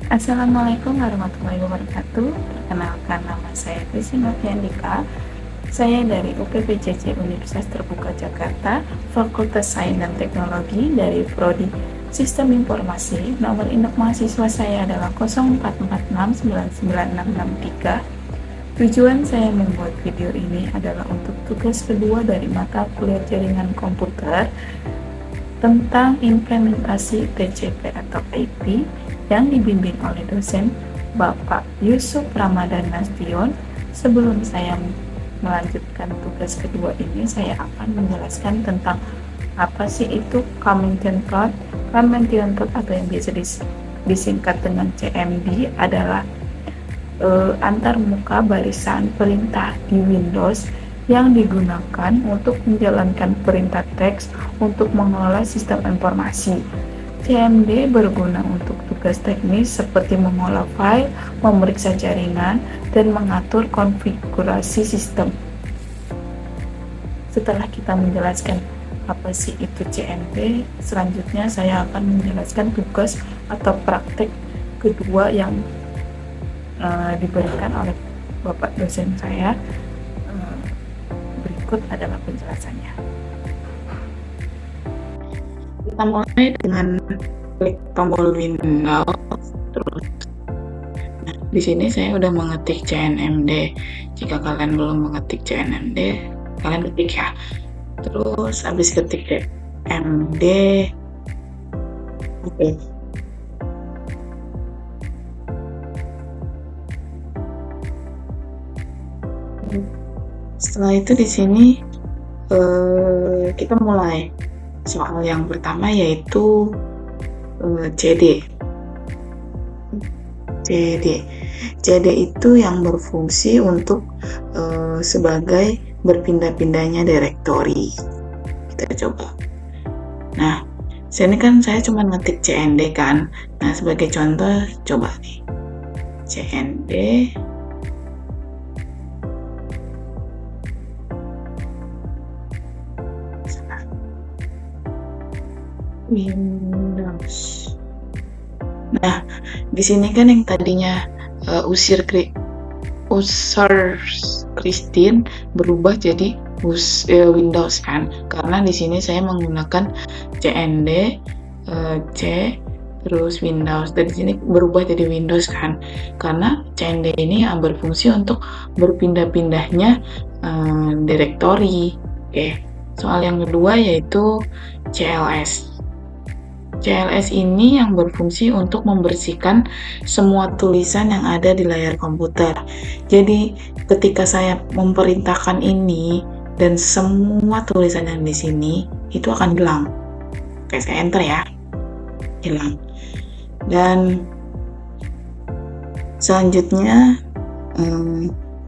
Assalamualaikum warahmatullahi wabarakatuh. Perkenalkan, nama saya Krisi Noviandika. Saya dari UPPJC Universitas Terbuka Jakarta, Fakultas Sains dan Teknologi dari Prodi Sistem Informasi. Nomor induk mahasiswa saya adalah 0446996663. Tujuan saya membuat video ini adalah untuk tugas kedua dari mata kuliah jaringan komputer tentang implementasi TCP atau IP yang dibimbing oleh dosen Bapak Yusuf Ramadan Nasution. Sebelum saya melanjutkan tugas kedua ini, saya akan menjelaskan tentang apa sih itu Communication Code. Communication Code atau yang biasa disingkat dengan CMD adalah antar muka barisan perintah di Windows yang digunakan untuk menjalankan perintah teks untuk mengelola sistem informasi. CMD berguna untuk tugas teknis seperti mengolah file, memeriksa jaringan, dan mengatur konfigurasi sistem. Setelah kita menjelaskan apa sih itu CMD, selanjutnya saya akan menjelaskan tugas atau praktek kedua yang diberikan oleh Bapak dosen saya. Berikut adalah penjelasannya. Kita mulai dengan klik tombol Windows. Terus, di sini saya udah mengetik CNMD. Jika kalian belum mengetik CNMD, kalian ketik ya. Terus habis ketik CNMD, oke. Setelah itu di sini kita mulai soal yang pertama, yaitu CD. CD itu yang berfungsi untuk sebagai berpindah-pindahnya direktori. Kita coba. Nah, sini kan saya cuma ngetik CND kan. Nah, sebagai contoh coba nih. CND Windows. Nah, di sini kan yang tadinya user Christine berubah jadi Windows kan, karena di sini saya menggunakan CND C terus Windows. Dari sini berubah jadi Windows kan, karena CND ini berfungsi untuk berpindah-pindahnya direktori. Oke. Soal yang kedua yaitu CLS. CLS ini yang berfungsi untuk membersihkan semua tulisan yang ada di layar komputer. Jadi ketika saya memerintahkan ini dan semua tulisan yang di sini itu akan hilang. Oke, saya enter ya. Hilang. Dan selanjutnya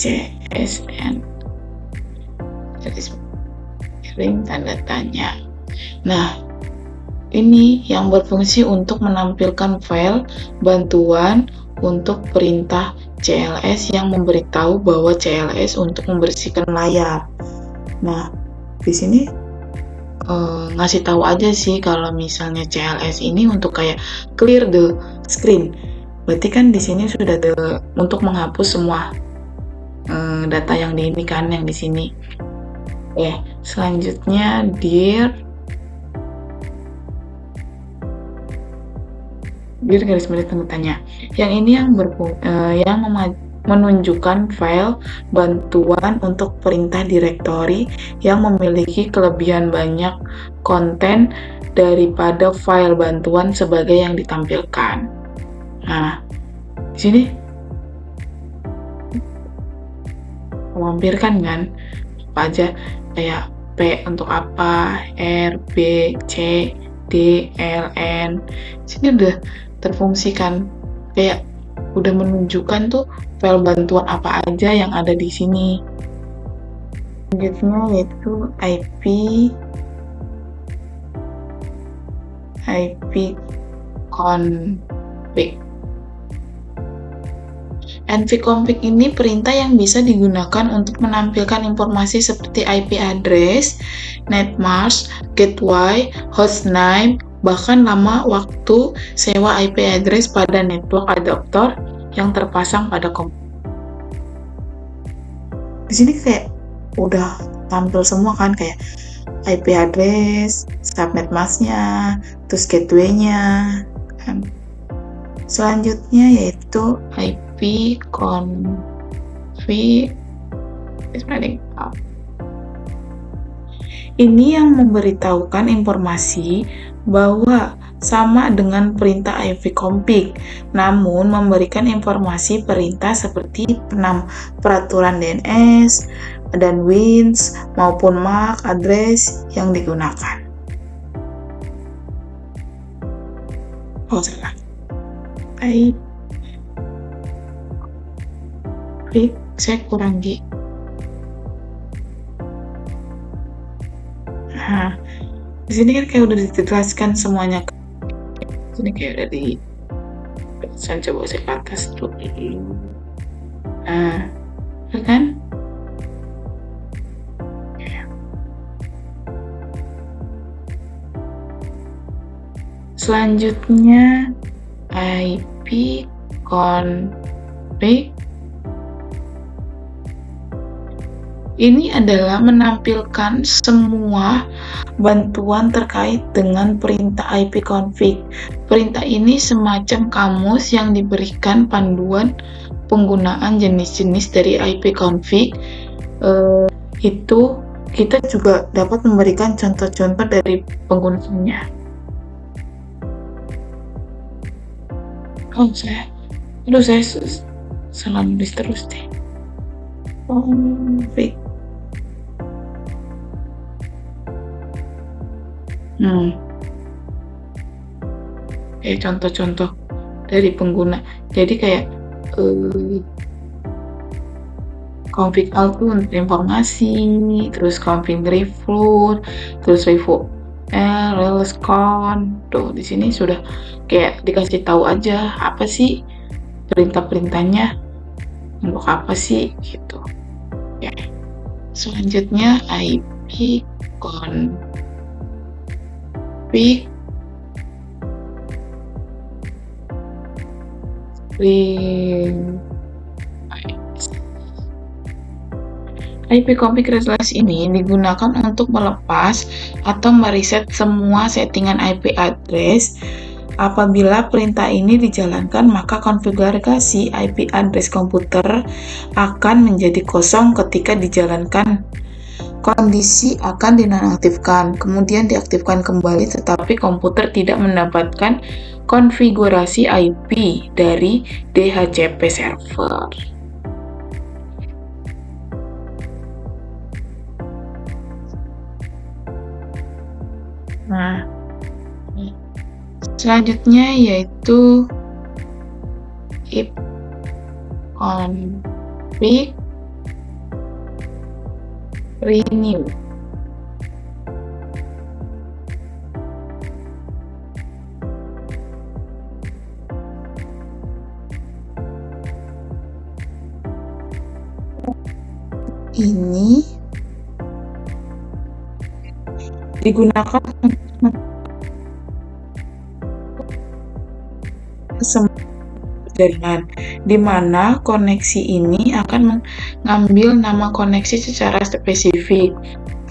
CSN. Ring tanda tanya. Nah, ini yang berfungsi untuk menampilkan file bantuan untuk perintah CLS yang memberitahu bahwa CLS untuk membersihkan layar. Nah, di sini ngasih tahu aja sih kalau misalnya CLS ini untuk kayak clear the screen. Berarti kan di sini sudah untuk menghapus semua data yang di ini kan, yang di sini. Selanjutnya dir garis miring tanda tanya. Yang ini yang menunjukkan file bantuan untuk perintah direktori yang memiliki kelebihan banyak konten daripada file bantuan sebagai yang ditampilkan. Nah, di sini melampirkan kan apa aja, kayak P untuk apa, R, B, C, D, L, N. Sini udah terfungsikan, kayak udah menunjukkan tuh file bantuan apa aja yang ada di sini. Selanjutnya yaitu IP config. nvconfig ini perintah yang bisa digunakan untuk menampilkan informasi seperti IP address, netmask, gateway, hostname, bahkan lama waktu sewa IP address pada network adapter yang terpasang pada komputer. Di sini kayak udah tampil semua kan, kayak IP address, subnet masknya, terus gateway-nya kan. Selanjutnya yaitu IP config. Ini yang memberitahukan informasi bahwa sama dengan perintah ipconfig, namun memberikan informasi perintah seperti peraturan DNS dan WINS maupun MAC address yang digunakan. Oh, salah. Baik. Saya kurang G. Nah, di sini kan kayak udah dijelaskan semuanya. Di sini kayak udah saya coba saya ke atas dulu. Nah, kan? Selanjutnya IP config. Ini adalah menampilkan semua bantuan terkait dengan perintah ipconfig. Perintah ini semacam kamus yang diberikan panduan penggunaan jenis-jenis dari ipconfig. Itu kita juga dapat memberikan contoh-contoh dari penggunaannya. Saya salah nulis terus deh. Config. Contoh-contoh dari pengguna. Jadi kayak config all itu untuk informasi, terus config reflow, terus reflow con. Tuh di sini sudah kayak dikasih tahu aja apa sih perintah-perintahnya, untuk apa sih gitu. Ya. Selanjutnya IP config IP config resolusi ini digunakan untuk melepas atau mereset semua settingan IP address. Apabila perintah ini dijalankan, maka konfigurasi IP address komputer akan menjadi kosong ketika dijalankan. Kondisi akan dinonaktifkan, kemudian diaktifkan kembali, tetapi komputer tidak mendapatkan konfigurasi IP dari DHCP server. Nah, selanjutnya yaitu IP config renew. Ini digunakan jaringan, di mana koneksi ini akan mengambil nama koneksi secara spesifik,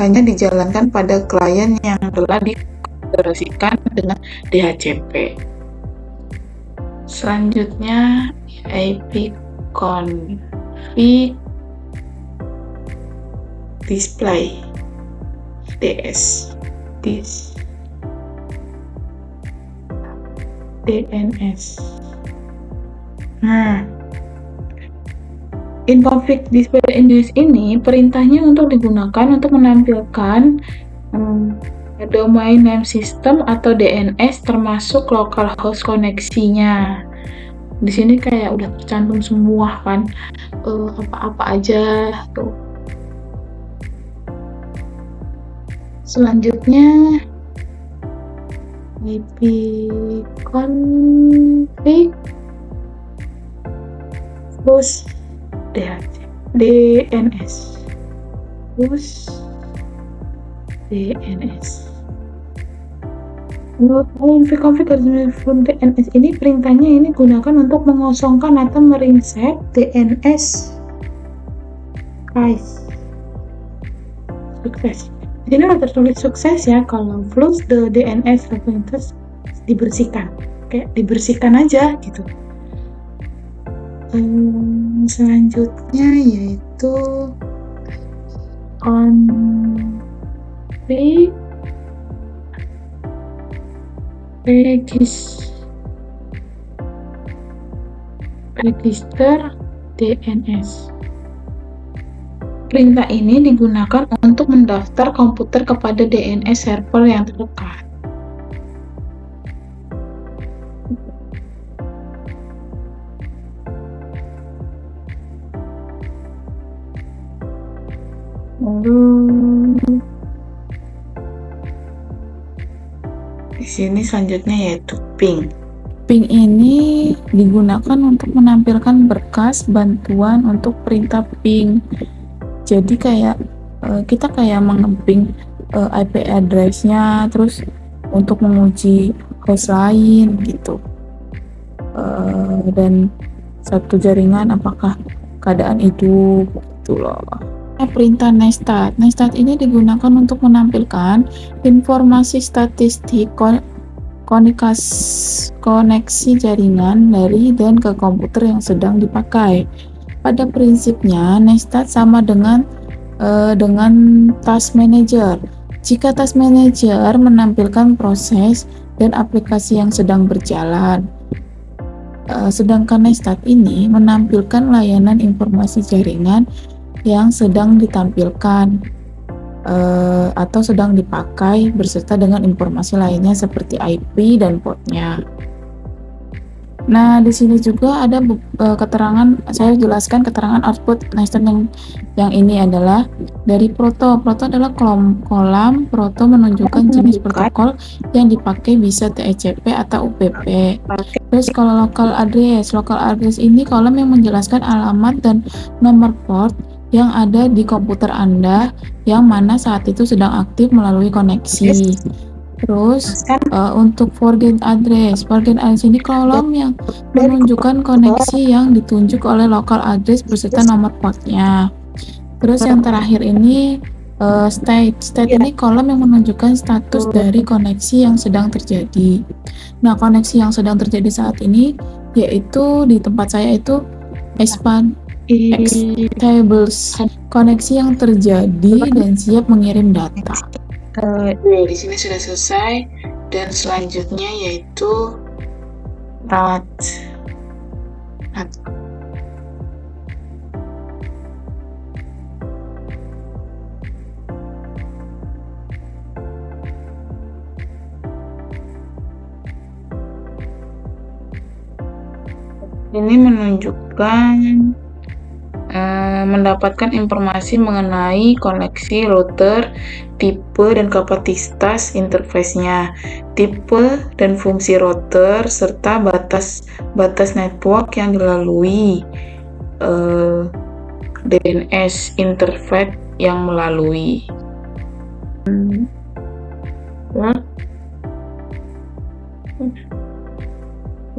hanya dijalankan pada klien yang telah dikonfigurasikan dengan DHCP. Selanjutnya IP config display DNS. In config display DNS ini perintahnya untuk digunakan untuk menampilkan domain name system atau DNS termasuk localhost koneksinya. Di sini kayak udah tercantum semua kan, apa-apa aja tuh. Selanjutnya IP config push DNS. Config harus DNS ini perintahnya ini gunakan untuk mengosongkan atau mereset DNS guys. Sukses. Di sini tertulis sukses ya, kalau flush the DNS references dibersihkan, kayak dibersihkan aja gitu. Selanjutnya yaitu config register DNS. Perintah ini digunakan untuk mendaftar komputer kepada DNS server yang terdekat. Di sini selanjutnya yaitu ping. Ping ini digunakan untuk menampilkan berkas bantuan untuk perintah ping. Jadi kayak kita kayak mengeping IP address-nya, terus untuk menguji host lain gitu, dan satu jaringan apakah keadaan hidup gitu loh. Perintah nestat. Nestat ini digunakan untuk menampilkan informasi statistik koneksi jaringan dari dan ke komputer yang sedang dipakai. Pada prinsipnya, nestat sama dengan task manager. Jika task manager menampilkan proses dan aplikasi yang sedang berjalan, sedangkan nestat ini menampilkan layanan informasi jaringan yang sedang ditampilkan atau sedang dipakai beserta dengan informasi lainnya seperti IP dan portnya. Nah, di sini juga ada keterangan, saya jelaskan keterangan output nested yang ini adalah dari proto. Proto adalah kolam proto menunjukkan jenis protokol yang dipakai, bisa TCP atau UPP. Terus kalau local address ini kolom yang menjelaskan alamat dan nomor port yang ada di komputer Anda yang mana saat itu sedang aktif melalui koneksi. Terus untuk forget address ini kolom yang menunjukkan koneksi yang ditunjuk oleh local address beserta nomor portnya. Terus yang terakhir ini state ini kolom yang menunjukkan status dari koneksi yang sedang terjadi. Nah, koneksi yang sedang terjadi saat ini yaitu di tempat saya itu tables, koneksi yang terjadi dan siap mengirim data. Di sini sudah selesai, dan selanjutnya yaitu route. Ini menunjukkan mendapatkan informasi mengenai koneksi router, tipe dan kapasitas interface-nya, tipe dan fungsi router, serta batas network yang dilalui, DNS interface yang melalui.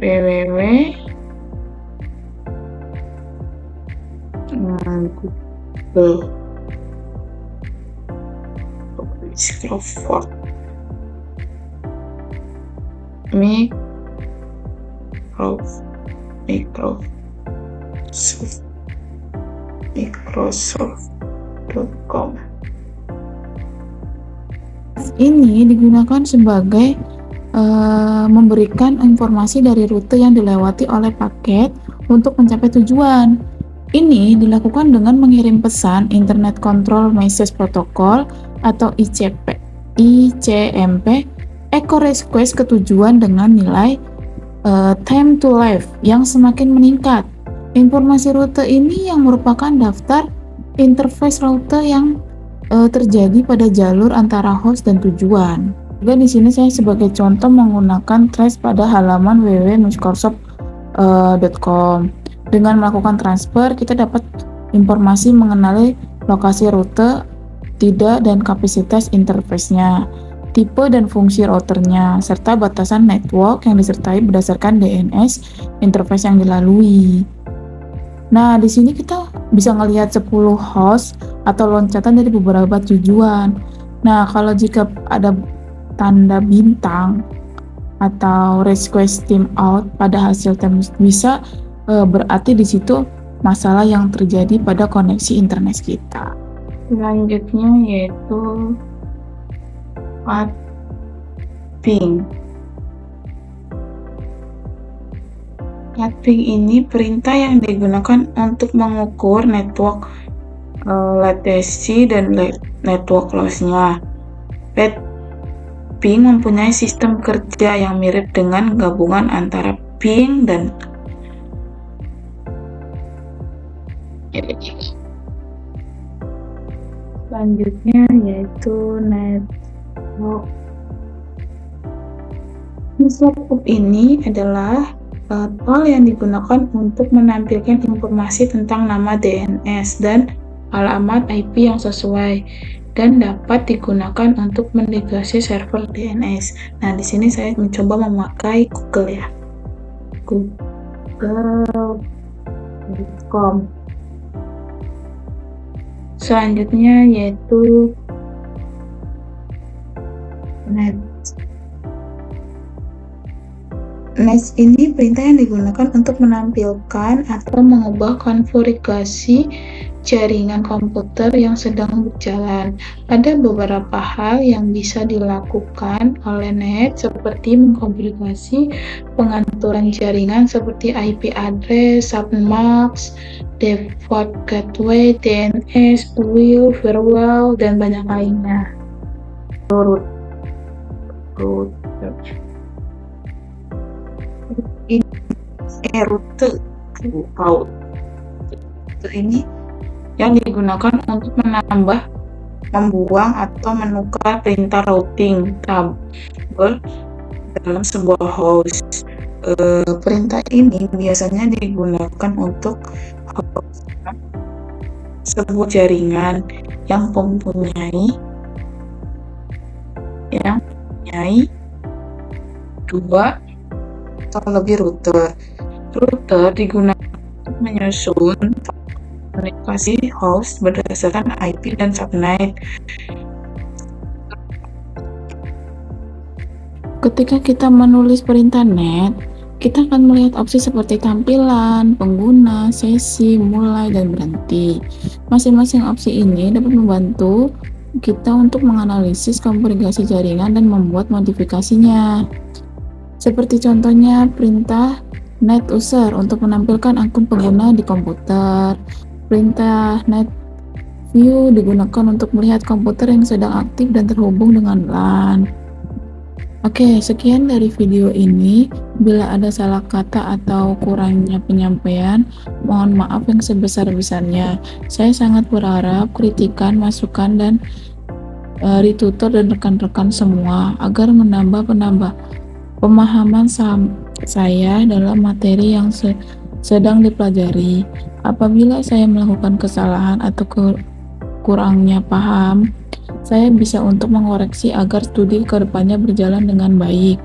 www Google Microsoft Microsoft.com. Ini digunakan sebagai memberikan informasi dari rute yang dilewati oleh paket untuk mencapai tujuan. Ini dilakukan dengan mengirim pesan Internet Control Message Protocol atau ICMP echo request ke tujuan dengan nilai time to live yang semakin meningkat. Informasi rute ini yang merupakan daftar interface rute yang terjadi pada jalur antara host dan tujuan. Juga di sini saya sebagai contoh menggunakan trace pada halaman www.microsoft.com. Dengan melakukan transfer, kita dapat informasi mengenai lokasi rute, tidak dan kapasitas interface-nya. tipe dan fungsi routernya, serta batasan network yang disertai berdasarkan DNS interface yang dilalui. Nah, di sini kita bisa ngelihat 10 host atau loncatan dari beberapa tujuan. Nah, kalau jika ada tanda bintang atau request timeout pada hasil bisa berarti di situ masalah yang terjadi pada koneksi internet kita. Selanjutnya yaitu pathing. Pathing ini perintah yang digunakan untuk mengukur network latency dan network loss-nya. Pathing mempunyai sistem kerja yang mirip dengan gabungan antara ping dan selanjutnya yaitu network. Network ini adalah tol yang digunakan untuk menampilkan informasi tentang nama DNS dan alamat IP yang sesuai dan dapat digunakan untuk mendeteksi server DNS. Nah, di sini saya mencoba memakai Google ya. Google.com. Selanjutnya yaitu net. Net ini perintah yang digunakan untuk menampilkan atau mengubah konfigurasi jaringan komputer yang sedang berjalan. Ada beberapa hal yang bisa dilakukan oleh net seperti mengkonfigurasi pengaturan jaringan seperti IP address, submask, default gateway, DNS, URL, firewall, dan banyak lainnya. Root ini yang digunakan untuk membuang atau menukar perintah routing tabel dalam sebuah host. Perintah ini biasanya digunakan untuk sebuah jaringan yang mempunyai dua atau lebih router. Router digunakan untuk menyusun komunikasi host berdasarkan IP dan subnet. Ketika kita menulis perintah net, kita akan melihat opsi seperti tampilan, pengguna, sesi, mulai, dan berhenti. Masing-masing opsi ini dapat membantu kita untuk menganalisis konfigurasi jaringan dan membuat modifikasinya. Seperti contohnya perintah net user untuk menampilkan akun pengguna di komputer. Perintah net view digunakan untuk melihat komputer yang sedang aktif dan terhubung dengan LAN. Oke, sekian dari video ini. Bila ada salah kata atau kurangnya penyampaian, mohon maaf yang sebesar-besarnya. Saya sangat berharap kritikan, masukan, dan tutor dan rekan-rekan semua agar menambah pemahaman saya dalam materi yang sedang dipelajari. Apabila saya melakukan kesalahan atau kurangnya paham, saya bisa untuk mengoreksi agar studi kedepannya berjalan dengan baik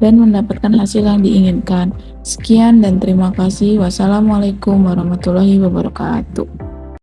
dan mendapatkan hasil yang diinginkan. Sekian dan terima kasih. Wassalamualaikum warahmatullahi wabarakatuh.